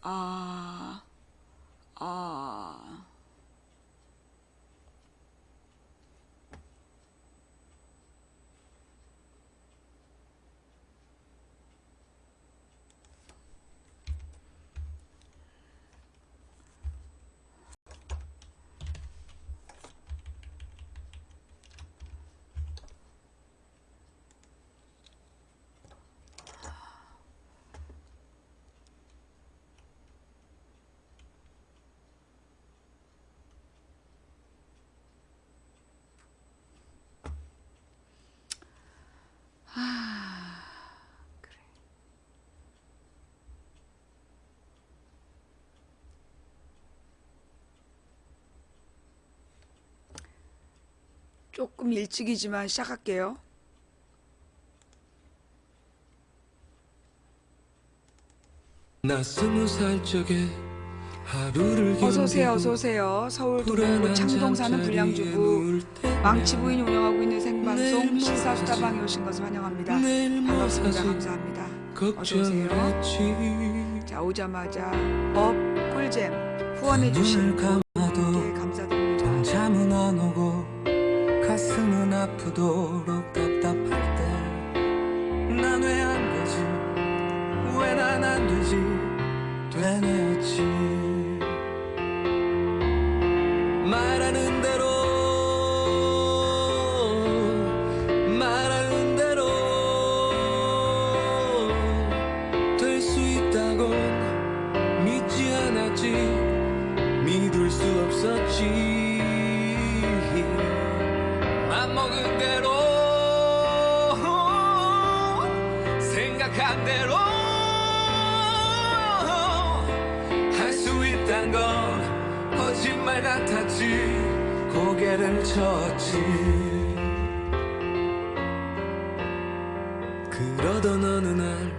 아, 아, 그래. 조금 일찍이지만 시작할게요. 나 20살 적에 하루를 어서오세요, 견디고 어서오세요. 서울 동구 불안한 창동 사는 잠자리에 불량주부 누울 때면 망치 부인이 운영하고 있는 내일 생방송 뭘 시사수다방에 하지 오신 것을 환영합니다. 내일 뭘 반갑습니다. 하지 감사합니다. 걱정을 어서오세요. 했지. 자, 오자마자 업 꿀잼 후원해 주신 눈을 분께 감아도 감사드립니다. 잠은 안 오고 가슴은 아프도록 답답할 때 난 왜 안 되지 왜 난 안 되지 되뇌었지. 말하는 대로 말하는 대로 될 수 있다고 믿지 않았지 믿을 수 없었지. 맘먹은 대로 생각한 대로 할 수 있단 건 거짓말 같았지 고개를 쳤지. 그러던 어느 날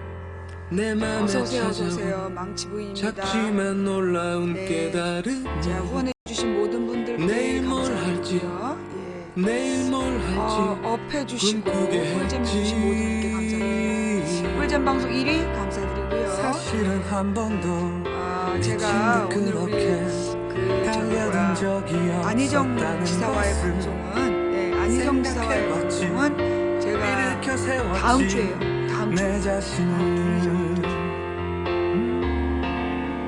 내 맘에 어서오세요, 찾아온 어서오세요. 망치 부인입니다. 작지만 놀라운 네. 깨달음. 자, 후원해 주신 모든 분들께 내일 뭘 할지 감사드리고요. 예. 내일 뭘 할지 업해 주시고 꿈꾸게 꿀잼 해주신 모든 분께 감사드립니다. 했지. 꿀잼 방송 1위 감사드리고요. 사실은 한 번도 제가 오늘 우리 달려든 적이 안희정 없었다는 지사와의 것을 방송은 안희정 지사와의 생각해봤지. 방송은 제가 일으켜 세웠지. 다음 주에요. 다음 주. 내 자신을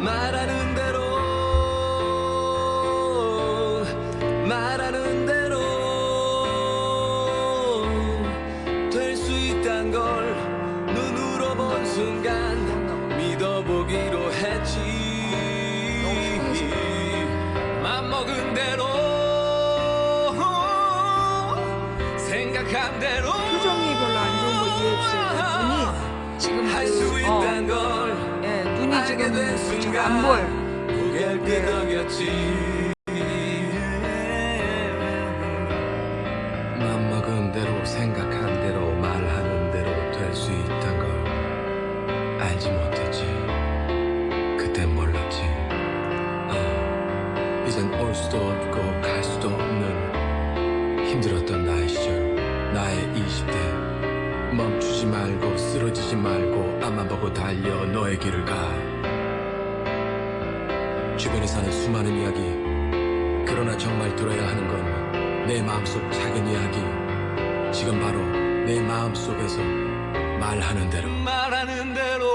말하는 대로 말하는 대로 될 수 있단 걸 눈으로 본 순간 믿어보기로 했지. 맘먹은 대로 생각한 대로 표정이 별로 안 좋은 거 이해해 주세요. 눈이 지금 할 수 있단 걸 눈이 알게 된 지금 순간 안 보여요. 고개를 끄덕였지. 맘먹은 대로 생각한 대로 말하는 대로 될 수 있단 걸 알지 못했지. 그땐 몰랐지. 이젠 올 수도 없고 갈 수도 없는 힘들었던 나의 시절 나의 20대. 멈추지 말고 쓰러지지 말고 앞만 보고 달려 너의 길을 가. 주변에 사는 수많은 이야기 그러나 정말 들어야 하는 건 내 마음속 작은 이야기. 지금 바로 내 마음속에서 말하는 대로 말하는 대로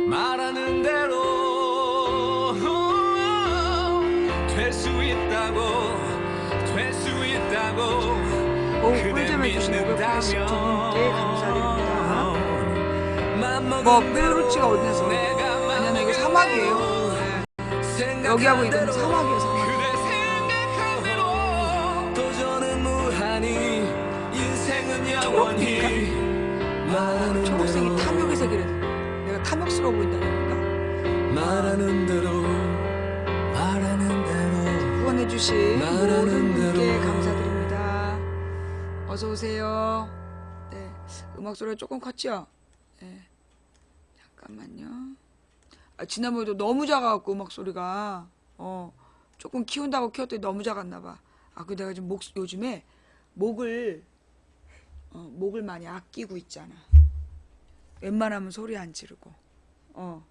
말하는 대로 될 수 있다고 될 수 있다고 오후 꿀잼 해주신 582분께 감사드립니다. 뾰루치가 어디서 아니야, 이거 사막이에요. 여기하고 이거는 사막이에요, 사막. 도전은 무한히 인생은 영원히 말하는 초록색이 대로 탐욕의 색이래. 내가 탐욕스러워 보인다는 건가? 말하는 대로 말하는 대로 후원해주신 말하는 모든 분께 대로. 감사드립니다. 어서 오세요. 네, 음악 소리가 조금 컸죠? 네, 잠깐만요. 지난번에도 너무 작아갖고 음악 소리가 조금 키운다고 키웠더니 너무 작았나봐. 그 내가 지금 요즘에 목을 많이 아끼고 있잖아. 웬만하면 소리 안 지르고. 어.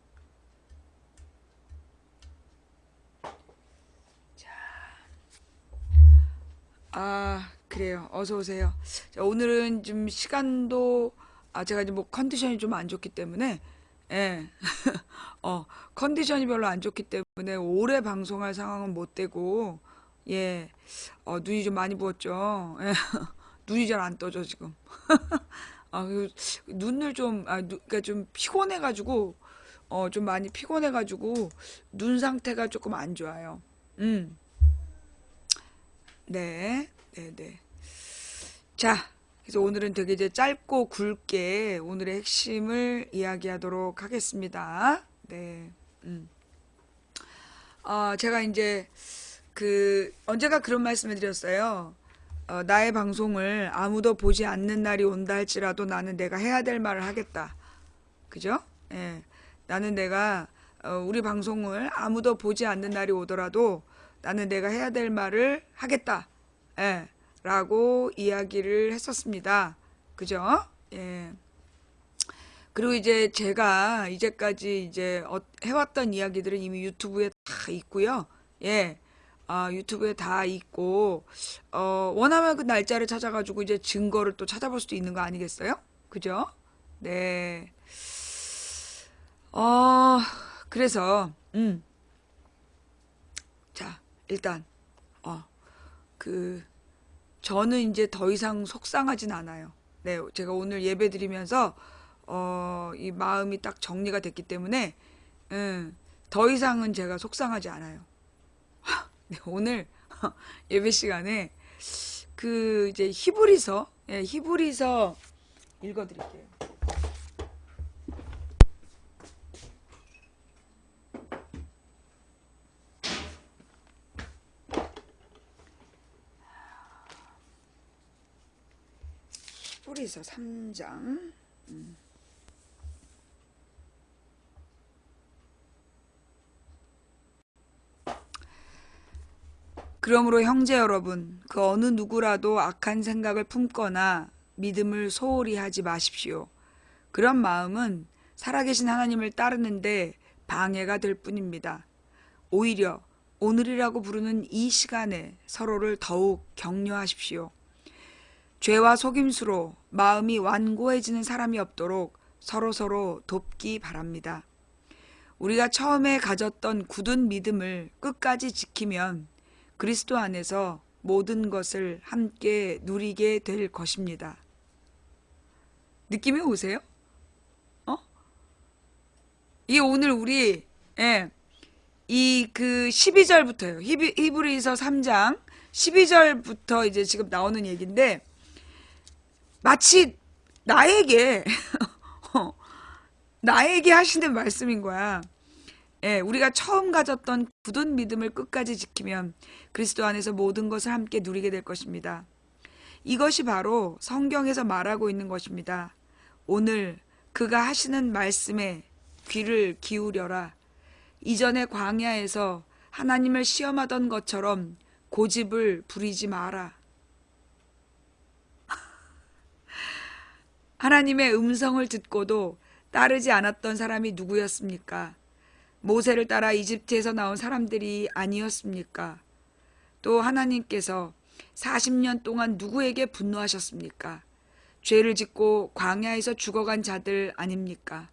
아, 그래요. 어서 오세요. 자, 오늘은 좀 시간도, 제가 이제 뭐 컨디션이 좀 안 좋기 때문에, 예. 컨디션이 별로 안 좋기 때문에 오래 방송할 상황은 못 되고, 예. 눈이 좀 많이 부었죠. 예. 눈이 잘 안 떠져, 지금. 그 눈을 좀, 그러니까 좀 피곤해가지고, 좀 많이 피곤해가지고, 눈 상태가 조금 안 좋아요. 음. 네, 네, 네. 자, 그래서 오늘은 되게 이제 짧고 굵게 오늘의 핵심을 이야기하도록 하겠습니다. 네. 음. 제가 이제 언제가 그런 말씀을 드렸어요. 나의 방송을 아무도 보지 않는 날이 온다 할지라도 나는 내가 해야 될 말을 하겠다. 그죠? 예. 나는 내가 우리 방송을 아무도 보지 않는 날이 오더라도 나는 내가 해야 될 말을 하겠다. 예. 라고 이야기를 했었습니다. 그죠? 예. 그리고 이제 제가 이제까지 이제 해왔던 이야기들은 이미 유튜브에 다 있고요. 예. 유튜브에 다 있고, 원하면 그 날짜를 찾아가지고 이제 증거를 또 찾아볼 수도 있는 거 아니겠어요? 그죠? 네. 어, 그래서, 자, 일단, 어, 그, 저는 이제 더 이상 속상하진 않아요. 네, 제가 오늘 예배 드리면서, 이 마음이 딱 정리가 됐기 때문에, 더 이상은 제가 속상하지 않아요. 네, 오늘 예배 시간에 이제 히브리서, 예, 히브리서 읽어드릴게요. 히브리서 3장. 그러므로 형제 여러분, 그 어느 누구라도 악한 생각을 품거나 믿음을 소홀히 하지 마십시오. 그런 마음은 살아계신 하나님을 따르는데 방해가 될 뿐입니다. 오히려 오늘이라고 부르는 이 시간에 서로를 더욱 격려하십시오. 죄와 속임수로 마음이 완고해지는 사람이 없도록 서로서로 돕기 바랍니다. 우리가 처음에 가졌던 굳은 믿음을 끝까지 지키면 그리스도 안에서 모든 것을 함께 누리게 될 것입니다. 느낌이 오세요? 이게 오늘 우리, 예, 12절부터요. 히브리서 3장 12절부터 이제 지금 나오는 얘기인데, 마치 나에게, 나에게 하시는 말씀인 거야. 예, 우리가 처음 가졌던 굳은 믿음을 끝까지 지키면 그리스도 안에서 모든 것을 함께 누리게 될 것입니다. 이것이 바로 성경에서 말하고 있는 것입니다. 오늘 그가 하시는 말씀에 귀를 기울여라. 이전에 광야에서 하나님을 시험하던 것처럼 고집을 부리지 마라. 하나님의 음성을 듣고도 따르지 않았던 사람이 누구였습니까? 모세를 따라 이집트에서 나온 사람들이 아니었습니까? 또 하나님께서 40년 동안 누구에게 분노하셨습니까? 죄를 짓고 광야에서 죽어간 자들 아닙니까?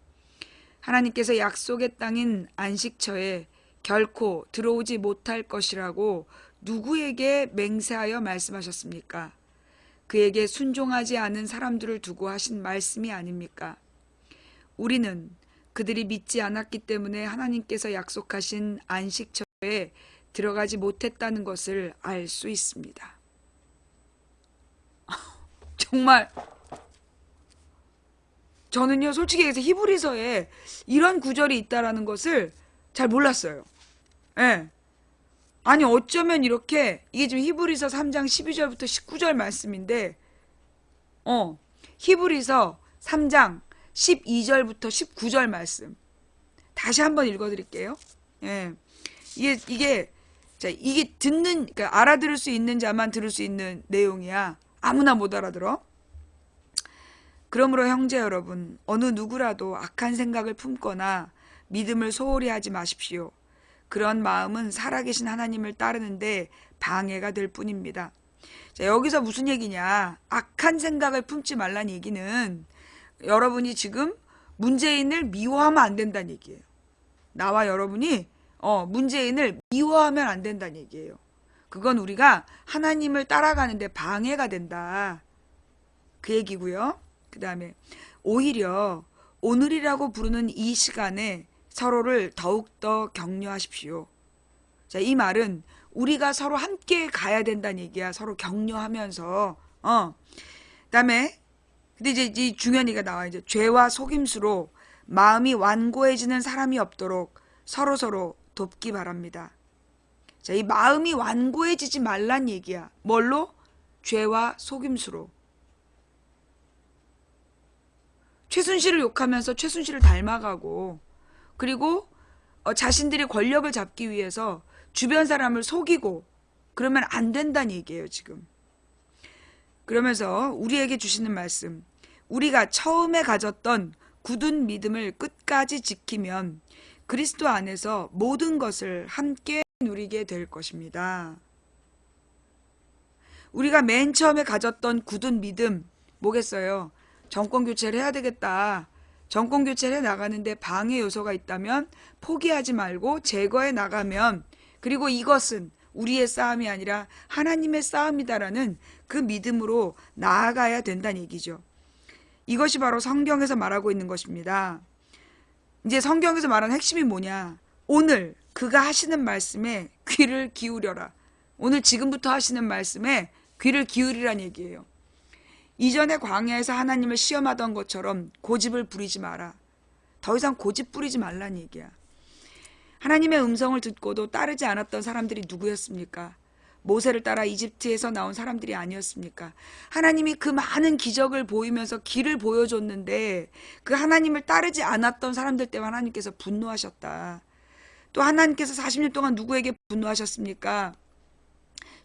하나님께서 약속의 땅인 안식처에 결코 들어오지 못할 것이라고 누구에게 맹세하여 말씀하셨습니까? 그에게 순종하지 않은 사람들을 두고 하신 말씀이 아닙니까? 우리는 그들이 믿지 않았기 때문에 하나님께서 약속하신 안식처에 들어가지 못했다는 것을 알 수 있습니다. 정말 저는요, 솔직히 얘기해서 히브리서에 이런 구절이 있다라는 것을 잘 몰랐어요. 예. 아니, 어쩌면 이렇게, 이게 지금 히브리서 3장 12절부터 19절 말씀인데, 히브리서 3장 12절부터 19절 말씀. 다시 한번 읽어드릴게요. 예. 이게 그러니까 알아들을 수 있는 자만 들을 수 있는 내용이야. 아무나 못 알아들어. 그러므로 형제 여러분, 어느 누구라도 악한 생각을 품거나 믿음을 소홀히 하지 마십시오. 그런 마음은 살아계신 하나님을 따르는데 방해가 될 뿐입니다. 자, 여기서 무슨 얘기냐? 악한 생각을 품지 말란 얘기는 여러분이 지금 문재인을 미워하면 안 된다는 얘기예요. 나와 여러분이 문재인을 미워하면 안 된다는 얘기예요. 그건 우리가 하나님을 따라가는데 방해가 된다. 그 얘기고요. 그 다음에 오히려 오늘이라고 부르는 이 시간에 서로를 더욱더 격려하십시오. 자, 이 말은 우리가 서로 함께 가야 된다는 얘기야. 서로 격려하면서. 그다음에 근데 이제 이 중요한 얘기가 나와. 이제 죄와 속임수로 마음이 완고해지는 사람이 없도록 서로서로 돕기 바랍니다. 자, 이 마음이 완고해지지 말란 얘기야. 뭘로? 죄와 속임수로. 최순실을 욕하면서 최순실을 닮아가고, 그리고 자신들이 권력을 잡기 위해서 주변 사람을 속이고, 그러면 안 된다는 얘기예요, 지금. 그러면서 우리에게 주시는 말씀, 우리가 처음에 가졌던 굳은 믿음을 끝까지 지키면 그리스도 안에서 모든 것을 함께 누리게 될 것입니다. 우리가 맨 처음에 가졌던 굳은 믿음 뭐겠어요? 정권 교체를 해야 되겠다. 정권 교체를 해 나가는데 방해 요소가 있다면 포기하지 말고 제거해 나가면, 그리고 이것은 우리의 싸움이 아니라 하나님의 싸움이다라는 그 믿음으로 나아가야 된다는 얘기죠. 이것이 바로 성경에서 말하고 있는 것입니다. 이제 성경에서 말하는 핵심이 뭐냐? 오늘 그가 하시는 말씀에 귀를 기울여라. 오늘 지금부터 하시는 말씀에 귀를 기울이란 얘기예요. 이전에 광야에서 하나님을 시험하던 것처럼 고집을 부리지 마라. 더 이상 고집 부리지 말란 얘기야. 하나님의 음성을 듣고도 따르지 않았던 사람들이 누구였습니까? 모세를 따라 이집트에서 나온 사람들이 아니었습니까? 하나님이 그 많은 기적을 보이면서 길을 보여줬는데 그 하나님을 따르지 않았던 사람들 때문에 하나님께서 분노하셨다. 또 하나님께서 40년 동안 누구에게 분노하셨습니까?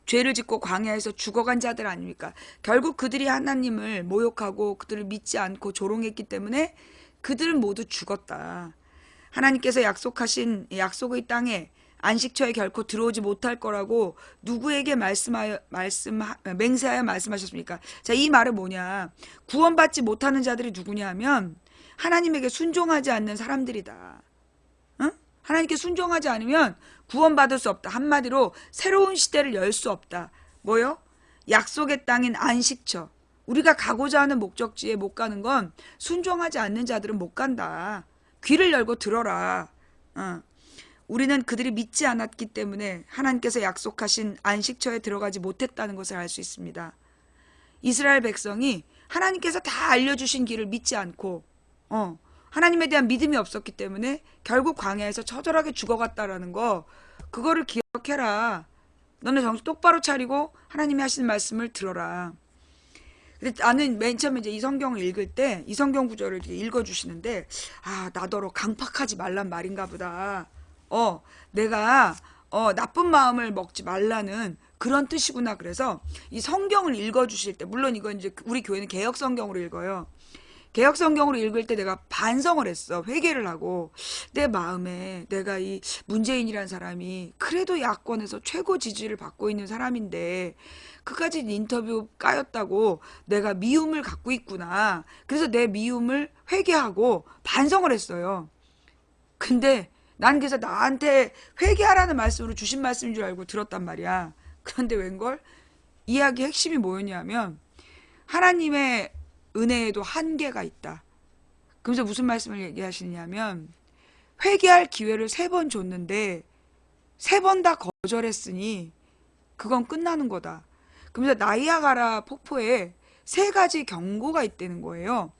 죄를 짓고 광야에서 죽어간 자들 아닙니까? 결국 그들이 하나님을 모욕하고 그들을 믿지 않고 조롱했기 때문에 그들은 모두 죽었다. 하나님께서 약속하신 약속의 땅에 안식처에 결코 들어오지 못할 거라고 누구에게 맹세하여 말씀하셨습니까? 자, 이 말은 뭐냐? 구원받지 못하는 자들이 누구냐 하면 하나님에게 순종하지 않는 사람들이다. 응? 하나님께 순종하지 않으면 구원받을 수 없다. 한마디로 새로운 시대를 열 수 없다. 뭐요? 약속의 땅인 안식처. 우리가 가고자 하는 목적지에 못 가는 건 순종하지 않는 자들은 못 간다. 귀를 열고 들어라. 우리는 그들이 믿지 않았기 때문에 하나님께서 약속하신 안식처에 들어가지 못했다는 것을 알 수 있습니다. 이스라엘 백성이 하나님께서 다 알려주신 길을 믿지 않고 하나님에 대한 믿음이 없었기 때문에 결국 광야에서 처절하게 죽어갔다라는 거, 그거를 기억해라. 너는 정신 똑바로 차리고 하나님이 하시는 말씀을 들어라. 근데 나는 맨 처음에 이제 이 성경을 읽을 때 이 성경 구절을 이렇게 읽어주시는데, 나더러 강팍하지 말란 말인가 보다. 내가 나쁜 마음을 먹지 말라는 그런 뜻이구나. 그래서 이 성경을 읽어주실 때, 물론 이건 이제 우리 교회는 개역 성경으로 읽어요. 개역 성경으로 읽을 때 내가 반성을 했어. 회개를 하고 내 마음에 내가 이 문재인이라는 사람이 그래도 야권에서 최고 지지를 받고 있는 사람인데 그까지 인터뷰 까였다고 내가 미움을 갖고 있구나. 그래서 내 미움을 회개하고 반성을 했어요. 근데 난 그래서 나한테 회개하라는 말씀으로 주신 말씀인 줄 알고 들었단 말이야. 그런데 웬걸? 이야기 핵심이 뭐였냐면 하나님의 은혜에도 한계가 있다. 그러면서 무슨 말씀을 얘기하시냐면 회개할 기회를 3번 줬는데 3번 다 거절했으니 그건 끝나는 거다. 그러면서 나이아가라 폭포에 3가지 경고가 있다는 거예요.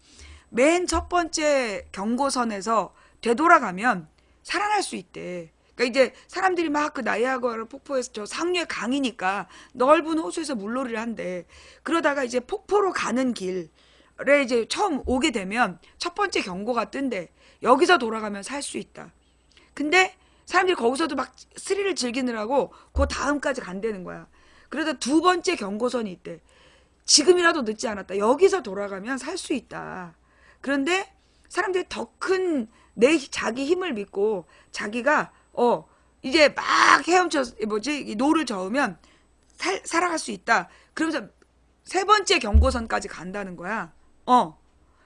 맨 첫 번째 경고선에서 되돌아가면 살아날 수 있대. 그러니까 이제 사람들이 막 그 나이아가라 폭포에서 저 상류에 강이니까 넓은 호수에서 물놀이를 한대. 그러다가 이제 폭포로 가는 길에 이제 처음 오게 되면 첫 번째 경고가 뜬대. 여기서 돌아가면 살 수 있다. 근데 사람들이 거기서도 막 스릴을 즐기느라고 그 다음까지 간다는 거야. 그래서 2번째 경고선이 있대. 지금이라도 늦지 않았다. 여기서 돌아가면 살 수 있다. 그런데 사람들이 더 큰 자기 힘을 믿고 자기가 이제 막 헤엄쳐 이 노를 저으면 살아갈 수 있다. 그러면서 세 번째 경고선까지 간다는 거야.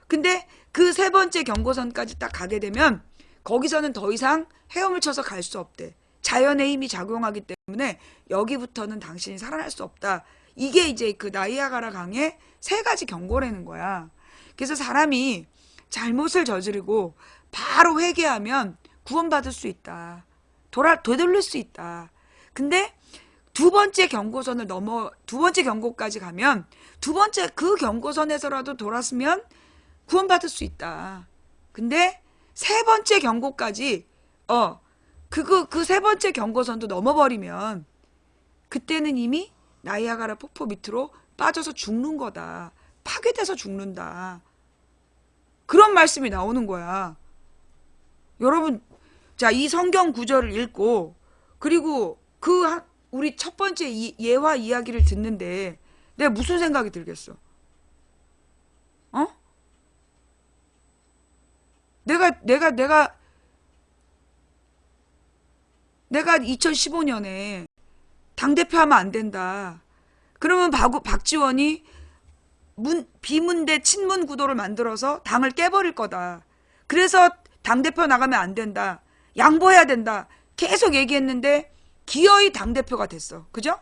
근데 그 세 번째 경고선까지 딱 가게 되면 거기서는 더 이상 헤엄을 쳐서 갈 수 없대. 자연의 힘이 작용하기 때문에 여기부터는 당신이 살아날 수 없다. 이게 이제 그 나이아가라 강의 세 가지 경고라는 거야. 그래서 사람이 잘못을 저지르고 바로 회개하면 구원받을 수 있다. 되돌릴 수 있다. 근데 두 번째 경고까지 가면 두 번째 그 경고선에서라도 돌았으면 구원받을 수 있다. 근데 세 번째 경고까지 그 세 번째 경고선도 넘어버리면 그때는 이미 나이아가라 폭포 밑으로 빠져서 죽는 거다. 파괴돼서 죽는다. 그런 말씀이 나오는 거야. 여러분, 자, 이 성경 구절을 읽고 그리고 우리 첫 번째 예화 이야기를 듣는데 내가 무슨 생각이 들겠어? 내가 2015년에 당대표 하면 안 된다. 그러면 박지원이 비문대 친문 구도를 만들어서 당을 깨버릴 거다. 그래서 당대표 나가면 안 된다. 양보해야 된다. 계속 얘기했는데 기어이 당대표가 됐어. 그죠?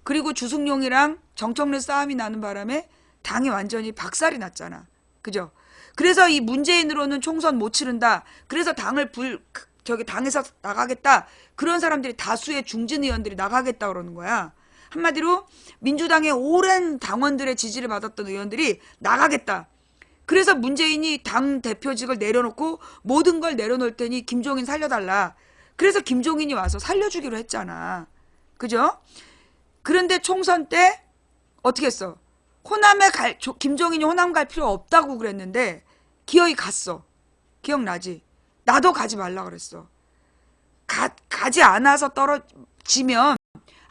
그리고 주승용이랑 정청래 싸움이 나는 바람에 당이 완전히 박살이 났잖아. 그죠? 그래서 이 문재인으로는 총선 못 치른다. 그래서 당에서 나가겠다. 그런 사람들이 다수의 중진 의원들이 나가겠다 그러는 거야. 한마디로 민주당의 오랜 당원들의 지지를 받았던 의원들이 나가겠다. 그래서 문재인이 당 대표직을 내려놓고 모든 걸 내려놓을 테니 김종인 살려달라. 그래서 김종인이 와서 살려주기로 했잖아. 그죠? 그런데 총선 때 어떻게 했어? 김종인이 호남 갈 필요 없다고 그랬는데 기어이 갔어. 기억나지? 나도 가지 말라 그랬어. 가지 않아서 떨어지면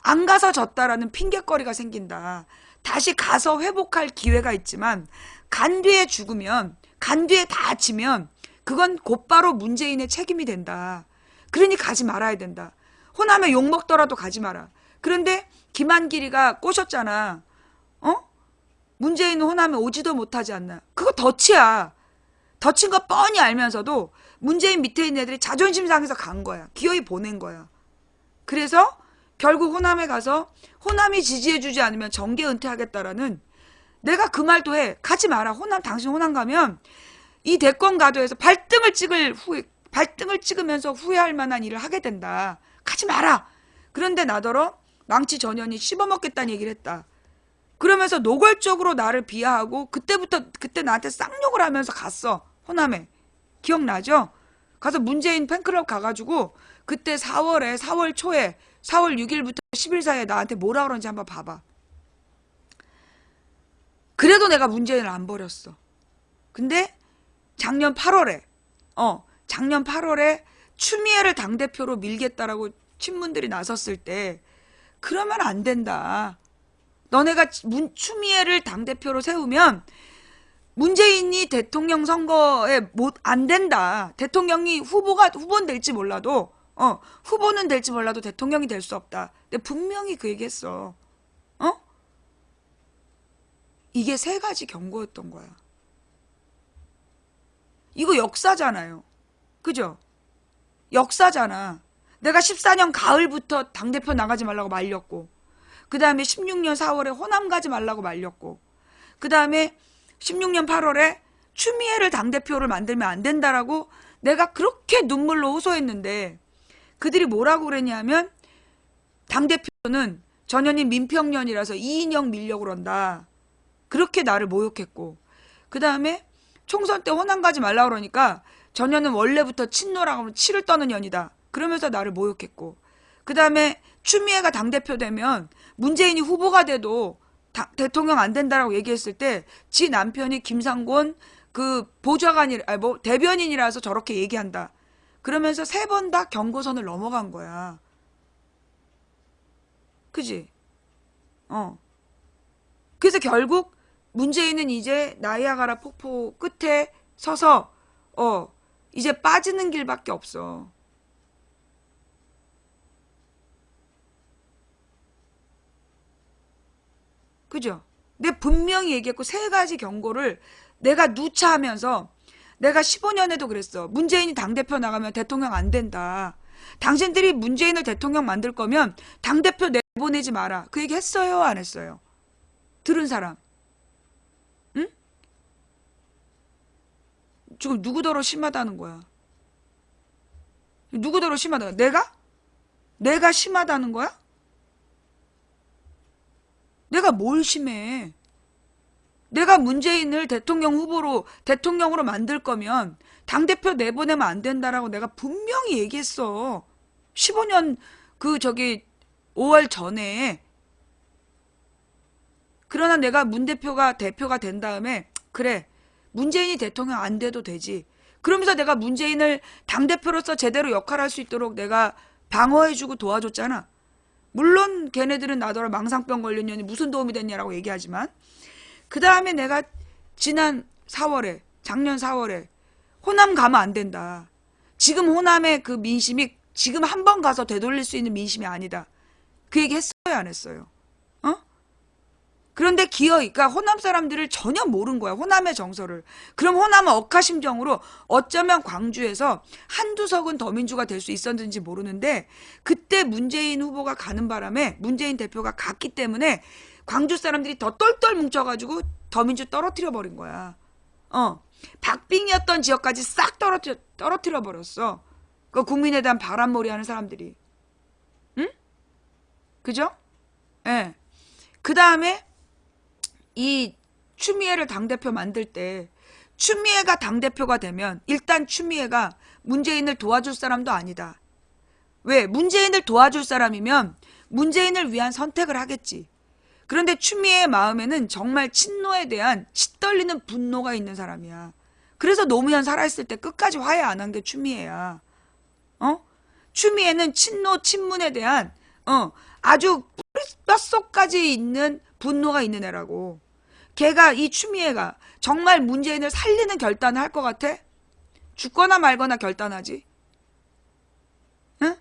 안 가서 졌다라는 핑계거리가 생긴다. 다시 가서 회복할 기회가 있지만 간 뒤에 죽으면, 간 뒤에 다치면 그건 곧바로 문재인의 책임이 된다. 그러니 가지 말아야 된다. 호남에 욕먹더라도 가지 마라. 그런데 김한길이가 꼬셨잖아. 문재인은 호남에 오지도 못하지 않나. 그거 덫이야. 덫인 거 뻔히 알면서도 문재인 밑에 있는 애들이 자존심 상해서 간 거야. 기어이 보낸 거야. 그래서 결국 호남에 가서 호남이 지지해주지 않으면 정계 은퇴하겠다라는, 내가 그 말도 해. 가지 마라. 당신 호남 가면 이 대권 가도에서 발등을 찍으면서 후회할 만한 일을 하게 된다. 가지 마라. 그런데 나더러 망치 전현이 씹어먹겠다는 얘기를 했다. 그러면서 노골적으로 나를 비하하고 그때 나한테 쌍욕을 하면서 갔어. 호남에. 기억나죠? 가서 문재인 팬클럽 가가지고 그때 4월 초에 4월 6일부터 10일 사이에 나한테 뭐라 그런지 한번 봐봐. 그래도 내가 문재인을 안 버렸어. 근데 작년 8월에 추미애를 당대표로 밀겠다라고 친문들이 나섰을 때 그러면 안 된다. 너네가 추미애를 당대표로 세우면 문재인이 대통령 선거에 안 된다. 대통령이 후보는 될지 몰라도 대통령이 될 수 없다. 근데 분명히 그 얘기 했어. 이게 세 가지 경고였던 거야. 이거 역사잖아요. 그죠? 역사잖아. 내가 14년 가을부터 당대표 나가지 말라고 말렸고, 그 다음에 16년 4월에 호남 가지 말라고 말렸고, 그 다음에 16년 8월에 추미애를 당대표를 만들면 안 된다라고 내가 그렇게 눈물로 호소했는데 그들이 뭐라고 그랬냐면 당대표는 전현희 민평년이라서 이인영 밀려고 그런다. 그렇게 나를 모욕했고, 그 다음에 총선 때 호남 가지 말라고 그러니까 전현은 원래부터 친노라고 하면 치를 떠는 년이다. 그러면서 나를 모욕했고, 그 다음에 추미애가 당대표 되면 문재인이 후보가 돼도 대통령 안 된다라고 얘기했을 때 지 남편이 김상곤 대변인이라서 저렇게 얘기한다. 그러면서 세 번 다 경고선을 넘어간 거야. 그지? 그래서 결국 문재인은 이제 나이아가라 폭포 끝에 서서 이제 빠지는 길밖에 없어. 그죠? 내가 분명히 얘기했고 세 가지 경고를 내가 누차하면서 내가 15년에도 그랬어. 문재인이 당대표 나가면 대통령 안 된다. 당신들이 문재인을 대통령 만들 거면 당대표 내보내지 마라. 그 얘기 했어요? 안 했어요? 들은 사람. 응? 지금 누구더러 심하다는 거야? 누구더러 심하다는 거야? 내가? 내가 심하다는 거야? 내가 뭘 심해? 내가 문재인을 대통령으로 만들 거면 당대표 내보내면 안 된다라고 내가 분명히 얘기했어. 15년 5월 전에. 그러나 내가 문 대표가 된 다음에 그래 문재인이 대통령 안 돼도 되지. 그러면서 내가 문재인을 당대표로서 제대로 역할할 수 있도록 내가 방어해주고 도와줬잖아. 물론 걔네들은 나더러 망상병 걸린 년이 무슨 도움이 됐냐라고 얘기하지만 그 다음에 내가 작년 4월에 호남 가면 안 된다. 지금 호남의 그 민심이 지금 한 번 가서 되돌릴 수 있는 민심이 아니다. 그 얘기 했어요, 안 했어요? 그런데 그러니까 호남 사람들을 전혀 모른 거야. 호남의 정서를. 그럼 호남은 억하심정으로 어쩌면 광주에서 한두 석은 더민주가 될 수 있었는지 모르는데 그때 문재인 후보가 가는 바람에 문재인 대표가 갔기 때문에 광주 사람들이 더 똘똘 뭉쳐가지고 더민주 떨어뜨려 버린 거야. 박빙이었던 지역까지 싹 떨어뜨려 버렸어. 그 국민에 대한 바람몰이 하는 사람들이. 응? 그죠? 예. 네. 그 다음에 이 추미애를 당대표 만들 때 추미애가 당대표가 되면 일단 추미애가 문재인을 도와줄 사람도 아니다. 왜? 문재인을 도와줄 사람이면 문재인을 위한 선택을 하겠지. 그런데 추미애의 마음에는 정말 친노에 대한 치떨리는 분노가 있는 사람이야. 그래서 노무현 살아있을 때 끝까지 화해 안 한 게 추미애야. 추미애는 친노 친문에 대한 아주 뼛속까지 있는 분노가 있는 애라고. 이 추미애가 정말 문재인을 살리는 결단을 할 것 같아? 죽거나 말거나 결단하지. 응?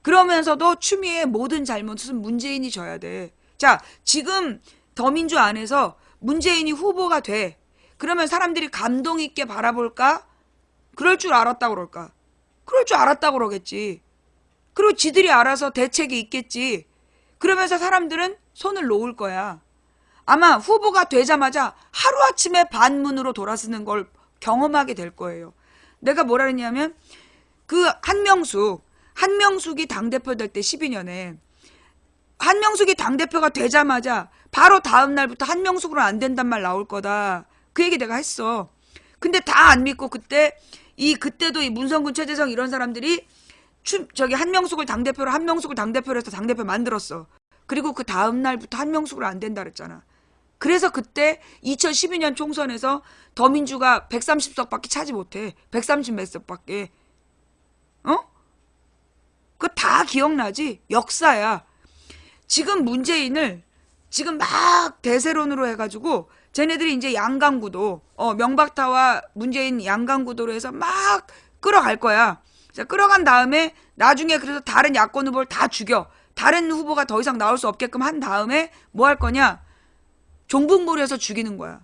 그러면서도 추미애의 모든 잘못은 문재인이 져야 돼. 자, 지금 더민주 안에서 문재인이 후보가 돼. 그러면 사람들이 감동 있게 바라볼까? 그럴 줄 알았다고 그럴까? 그럴 줄 알았다고 그러겠지. 그리고 지들이 알아서 대책이 있겠지. 그러면서 사람들은 손을 놓을 거야. 아마 후보가 되자마자 하루아침에 반문으로 돌아서는 걸 경험하게 될 거예요. 내가 뭐라 했냐면 그 한명숙이 당대표 될 때 12년에 한명숙이 당대표가 되자마자 바로 다음 날부터 한명숙으로 안 된단 말 나올 거다. 그 얘기 내가 했어. 근데 다 안 믿고 그때도 이 문성근, 최재성 이런 사람들이 한명숙을 당대표로 해서 당대표 만들었어. 그리고 그 다음 날부터 한명숙으로 안 된다 그랬잖아. 그래서 그때 2012년 총선에서 더민주가 130석밖에 차지 못해. 130 몇 석밖에. 그거 다 기억나지? 역사야. 지금 문재인을 지금 막 대세론으로 해가지고 쟤네들이 이제 양강구도 명박타와 문재인 양강구도로 해서 막 끌어갈 거야. 자, 끌어간 다음에 나중에 그래서 다른 야권 후보를 다 죽여. 다른 후보가 더 이상 나올 수 없게끔 한 다음에 뭐 할 거냐? 종북몰이해서 죽이는 거야.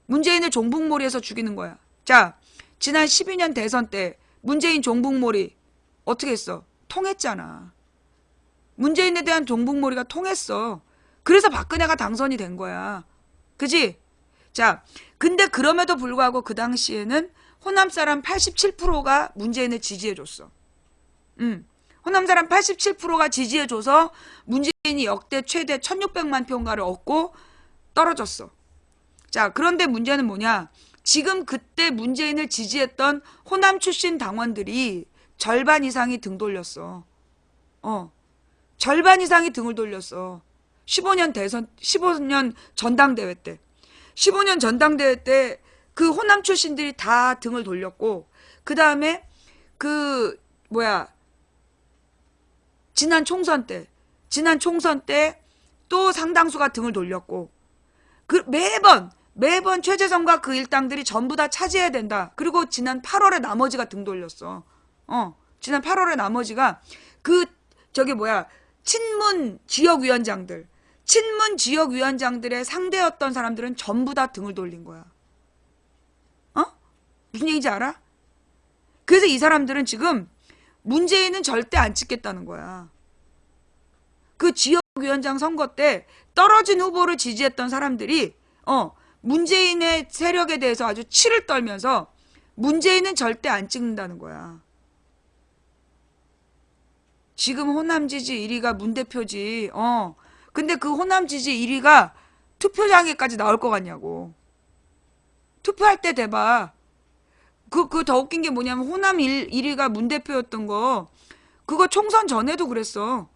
문재인을 종북몰이해서 죽이는 거야. 자, 지난 12년 대선 때 문재인 종북몰이 어떻게 했어? 통했잖아. 문재인에 대한 종북몰이가 통했어. 그래서 박근혜가 당선이 된 거야. 그지? 자, 근데 그럼에도 불구하고 그 당시에는 호남 사람 87%가 문재인을 지지해줬어. 호남 사람 87%가 지지해줘서 문재인이 역대 최대 1600만 표인가를 얻고 떨어졌어. 자, 그런데 문제는 뭐냐? 지금 그때 문재인을 지지했던 호남 출신 당원들이 절반 이상이 등 돌렸어. 절반 이상이 등을 돌렸어. 15년 전당대회 때. 15년 전당대회 때 그 호남 출신들이 다 등을 돌렸고, 그 다음에 지난 총선 때 또 상당수가 등을 돌렸고, 매번 최재성과 그 일당들이 전부 다 차지해야 된다. 그리고 지난 8월에 나머지가 등 돌렸어. 지난 8월에 나머지가 친문 지역위원장들의 상대였던 사람들은 전부 다 등을 돌린 거야. 무슨 얘기인지 알아? 그래서 이 사람들은 지금 문재인은 절대 안 찍겠다는 거야. 그 지역위원장 선거 때 떨어진 후보를 지지했던 사람들이 문재인의 세력에 대해서 아주 치를 떨면서 문재인은 절대 안 찍는다는 거야. 지금 호남 지지 1위가 문 대표지. 근데 그 호남 지지 1위가 투표장에까지 나올 것 같냐고. 투표할 때 대봐. 더 웃긴 게 뭐냐면 호남 1위가 문 대표였던 거 그거 총선 전에도 그랬어.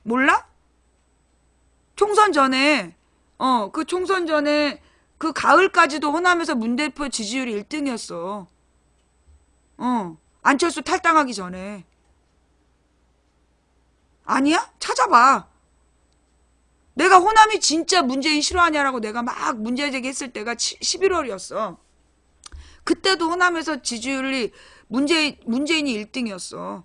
몰라? 총선 전에 그 가을까지도 호남에서 문 대표 지지율이 1등이었어. 안철수 탈당하기 전에. 아니야? 찾아봐. 내가 호남이 진짜 문재인 싫어하냐라고 내가 막 문제 제기했을 때가 11월이었어. 그때도 호남에서 지지율이 문재인이 1등이었어.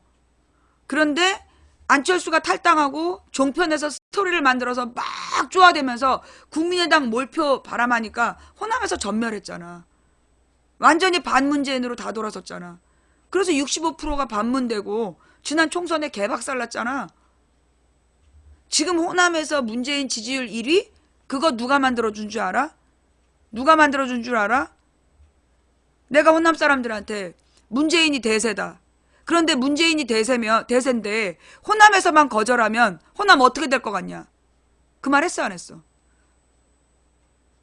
그런데 안철수가 탈당하고 종편에서 스토리를 만들어서 막 쪼아대면서 국민의당 몰표 바람하니까 호남에서 전멸했잖아. 완전히 반문재인으로 다 돌아섰잖아. 그래서 65%가 반문되고 지난 총선에 개박살났잖아. 지금 호남에서 문재인 지지율 1위? 그거 누가 만들어준 줄 알아? 누가 만들어준 줄 알아? 내가 호남 사람들한테 문재인이 대세다. 그런데 문재인이 대세인데 호남에서만 거절하면 호남 어떻게 될 것 같냐? 그 말 했어 안 했어?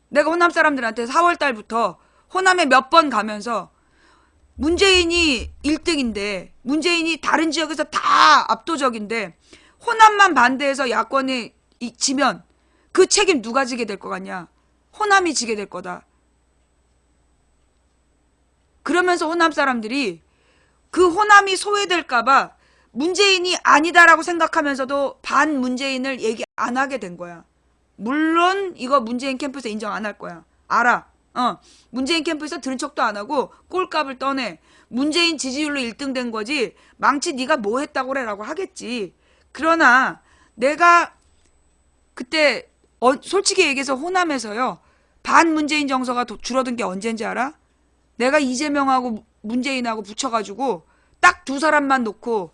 내가 호남 사람들한테 4월 달부터 호남에 몇 번 가면서 문재인이 1등인데 문재인이 다른 지역에서 다 압도적인데 호남만 반대해서 야권이 지면 그 책임 누가 지게 될 것 같냐? 호남이 지게 될 거다. 그러면서 호남 사람들이 그 호남이 소외될까봐 문재인이 아니다라고 생각하면서도 반문재인을 얘기 안 하게 된 거야. 물론 이거 문재인 캠프에서 인정 안 할 거야. 알아. 문재인 캠프에서 들은 척도 안 하고 꼴값을 떠내. 문재인 지지율로 1등 된 거지. 망치 네가 뭐 했다고 그래라고 하겠지. 그러나 내가 그때 솔직히 얘기해서 호남에서요. 반문재인 정서가 줄어든 게 언젠지 알아? 내가 이재명하고 문재인하고 붙여가지고 딱 두 사람만 놓고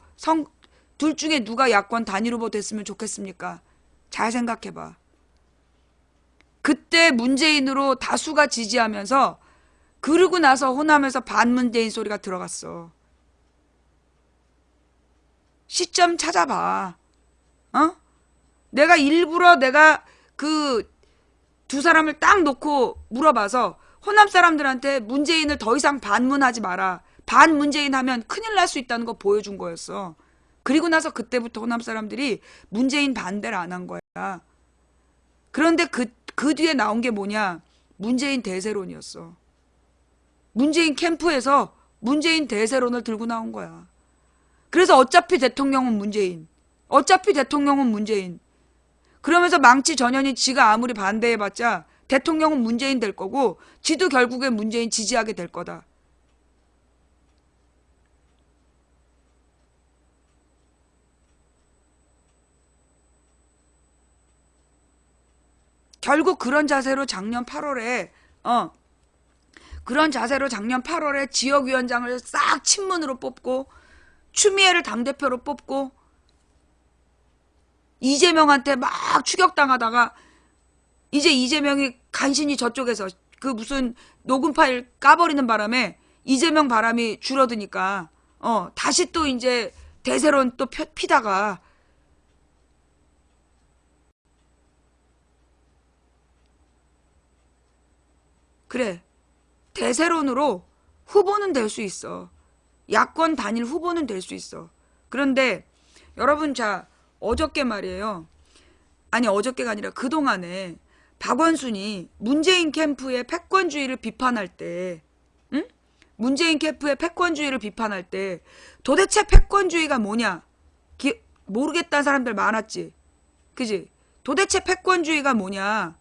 둘 중에 누가 야권 단일 후보 됐으면 좋겠습니까? 잘 생각해봐. 그때 문재인으로 다수가 지지하면서 그러고 나서 호남에서 반문재인 소리가 들어갔어. 시점 찾아봐. 내가 일부러 그 두 사람을 딱 놓고 물어봐서 호남 사람들한테 문재인을 더 이상 반문하지 마라. 반문재인 하면 큰일 날 수 있다는 거 보여준 거였어. 그리고 나서 그때부터 호남 사람들이 문재인 반대를 안 한 거야. 그런데 그 뒤에 나온 게 뭐냐? 문재인 대세론이었어. 문재인 캠프에서 문재인 대세론을 들고 나온 거야. 그래서 어차피 대통령은 문재인. 그러면서 망치 전현이 지가 아무리 반대해봤자 대통령은 문재인 될 거고 지도 결국에 문재인 지지하게 될 거다. 결국 그런 자세로 작년 8월에 지역위원장을 싹 친문으로 뽑고 추미애를 당대표로 뽑고 이재명한테 막 추격당하다가 이제 이재명이 간신히 저쪽에서 그 무슨 녹음 파일 까버리는 바람에 이재명 바람이 줄어드니까 다시 또 이제 대세론 또 피다가 그래 대세론으로 후보는 될 수 있어. 야권 단일 후보는 될 수 있어. 그런데 여러분 자 어저께 말이에요. 아니 어저께가 아니라 그동안에 박원순이 문재인 캠프의 패권주의를 비판할 때 문재인 캠프의 패권주의를 비판할 때 도대체 패권주의가 뭐냐 모르겠다는 사람들 많았지. 그지? 도대체 패권주의가 뭐냐?